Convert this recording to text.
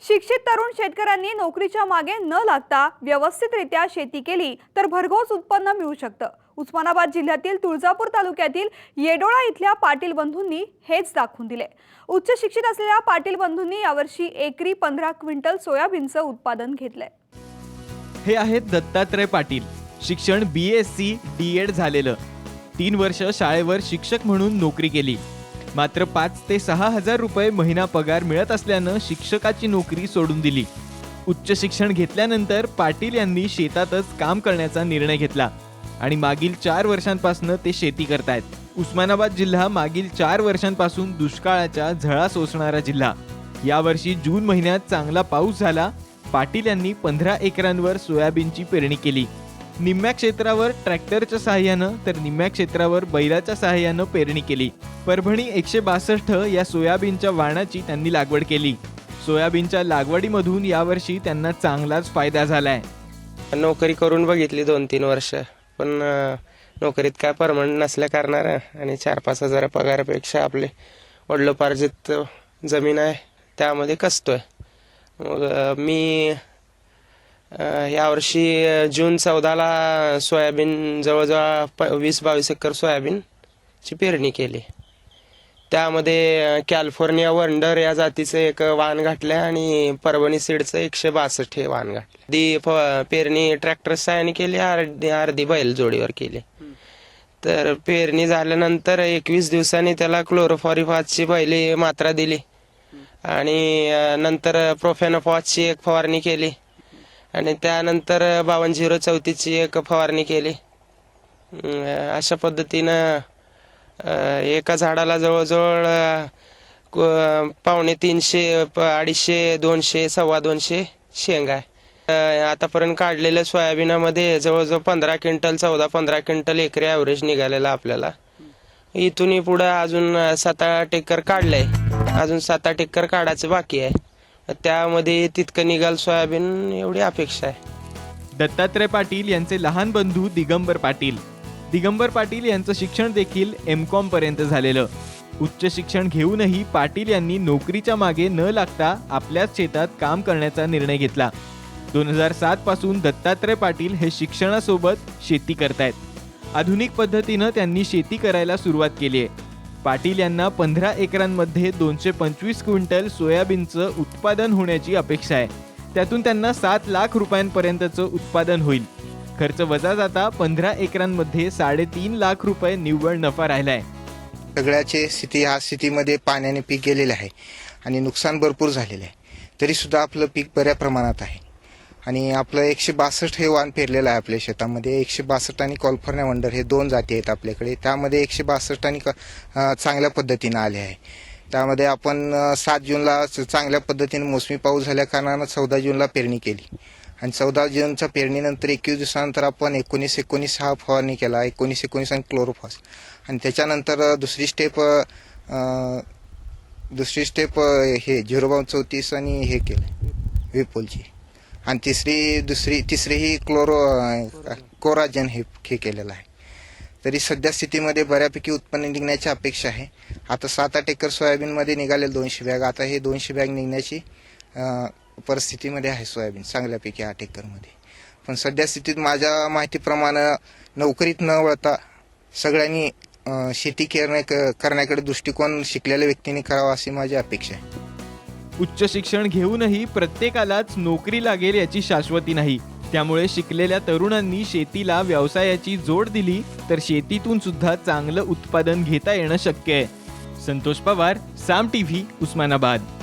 शिक्षित तरुण शेतकऱ्यांनी नोकरीच्या मागे न लागता व्यवस्थितरित्या शेती केली तर भरघोस उत्पन्न मिळू शकतं। उस्मानाबाद जिल्ह्यातील तुळजापूर तालुक्यातील येडोळा इथल्या पाटील बंधूंनी हेच दाखवून दिले। उच्च शिक्षित असलेल्या पाटील बंधूंनी यावर्षी एकरी 15 क्विंटल सोयाबीनचं उत्पादन घेतलंय। हे आहेत दत्तात्रय पाटील। शिक्षण BSc D.Ed झालेलं। 3 वर्ष शाळेवर शिक्षक म्हणून नोकरी केली। मात्र 5 ते 6 हजार रुपये महिना पगार मिळत असल्यानं शिक्षकाची नोकरी सोडून दिली। उच्च शिक्षण घेतल्यानंतर पाटील यांनी शेतातच काम करण्याचा निर्णय घेतला आणि मागील 4 वर्षांपासून ते शेती करतायत। उस्मानाबाद जिल्हा मागील 4 वर्षांपासून दुष्काळाच्या झळा सोसणारा जिल्हा। यावर्षी जून महिन्यात चांगला पाऊस झाला। पाटील यांनी 15 एकरांवर सोयाबीनची पेरणी केली। निम्म्या क्षेत्रावर ट्रॅक्टरच्या सहाय्यानं तर निम्म्या क्षेत्रावर बैलाच्या सहाय्यानं पेरणी केली। परभणी 162 या सोयाबीनच्या वाणाची त्यांनी लागवड केली। सोयाबीनच्या लागवडीमधून यावर्षी त्यांना चांगलाच फायदा झालाय। नोकरी करून बघितली 2-3 वर्ष, पण नोकरीत काय परमनंट नसल्या कारणानं आणि 4-5 हजार पगारापेक्षा आपले वडिलोपार्जित जमीन आहे त्यामध्ये कसतोय। मग मी यावर्षी जून 14ला सोयाबीन जवळजवळ 20-22 एकर सोयाबीनची पेरणी केली। त्यामध्ये कॅलिफोर्निया वंडर या जातीचं एक वाण घातलं आणि परभणी सीडचं 162 हे वाण घातलं। दी पेरणी ट्रॅक्टर साहाय्याने केली, अर्धी बैल जोडीवर केली। तर पेरणी झाल्यानंतर 21 दिवसांनी त्याला क्लोरोफॉरिफॉसची पहिली मात्रा दिली आणि नंतर प्रोफेनोफॉसची एक फवारणी केली आणि त्यानंतर 5204ची एक फवारणी केली। अशा पद्धतीनं एका झाडाला जवळजवळ 250, 250, 200, 225 शेंग आहे। आतापर्यंत काढलेल्या सोयाबीनामध्ये जवळजवळ 15 क्विंटल 14-15 क्विंटल एकरी ॲव्हरेज निघालेला आपल्याला। इथूनही पुढं अजून 7-8 एकर काढलंय, अजून 7-8 एकर काढायचं बाकी आहे। त्यामध्ये तितकं निघाल सोयाबीन एवढी अपेक्षा आहे। दत्तात्रय पाटील यांचे लहान बंधू दिगंबर पाटील। दिगंबर पाटील यांचं शिक्षण देखील M.Com पर्यंत झालेलं। उच्च शिक्षण घेऊनही पाटील यांनी नोकरीच्या मागे न लागता आपल्याच शेतात काम करण्याचा निर्णय घेतला। 2007 पासून दत्तात्रय पाटील हे शिक्षणासोबत शेती करतायत। आधुनिक पद्धतीनं त्यांनी शेती करायला सुरुवात केली आहे। पाटील यांना 15 एकरांमध्ये 225 क्विंटल सोयाबीनचं उत्पादन होण्याची अपेक्षा आहे। त्यातून त्यांना 7 लाख रुपयांपर्यंतचं उत्पादन होईल। खर्च वजा जाता 15 एकरांमध्ये 3.5 लाख रुपये निव्वळ नफा राहिलाय। सगळ्याचे स्थितीमध्ये पाण्याने पीक गेलेले आहे आणि नुकसान भरपूर झालेलं आहे, तरी सुद्धा आपलं पीक बऱ्या प्रमाणात आहे आणि आपलं 162 हे वाण पेरलेलं आहे आपल्या शेतामध्ये। 162 आणि कॅलिफोर्निया वंडर हे 2 जाती आहेत आपल्याकडे। त्यामध्ये 162 आणि चांगल्या पद्धतीनं आले आहे। त्यामध्ये आपण 7 जूनला चांगल्या पद्धतीने मोसमी पाऊस झाल्या कारणानं 14 जूनला पेरणी केली आणि 14 जूनच्या पेरणीनंतर 21 दिवसानंतर आपण 19-19 हा फवारणी केला, 19-19 आणि क्लोरोफॉस, आणि त्याच्यानंतर दुसरी स्टेप हे 032 आणि हे केलं विपोलची, आणि तिसरी ही कोराजन हे केलेलं आहे। तरी सध्या स्थितीमध्ये बऱ्यापैकी उत्पन्न निघण्याची अपेक्षा आहे। आता 7-8 एकर सोयाबीनमध्ये निघाले 200 बॅग, आता हे 200 बॅग निघण्याची परिस्थितीमध्ये आहे सोयाबीन चांगल्यापैकी 8 एकरमध्ये। पण सध्या स्थितीत माझ्या माहितीप्रमाणे नोकरीत न वळता सगळ्यांनी शेती करण्याकडे दृष्टिकोन शिकलेल्या व्यक्तींनी करावा अशी माझी अपेक्षा आहे। उच्च शिक्षण घेऊनही प्रत्येकालाच नोकरी लागेल याची शाश्वती नाही। त्यामुळे शिकलेल्या तरुणांनी शेतीला व्यवसायाची जोड दिली तर शेतीतून सुद्धा चांगलं उत्पादन घेता येणं शक्य आहे। संतोष पवार, साम TV, उस्मानाबाद।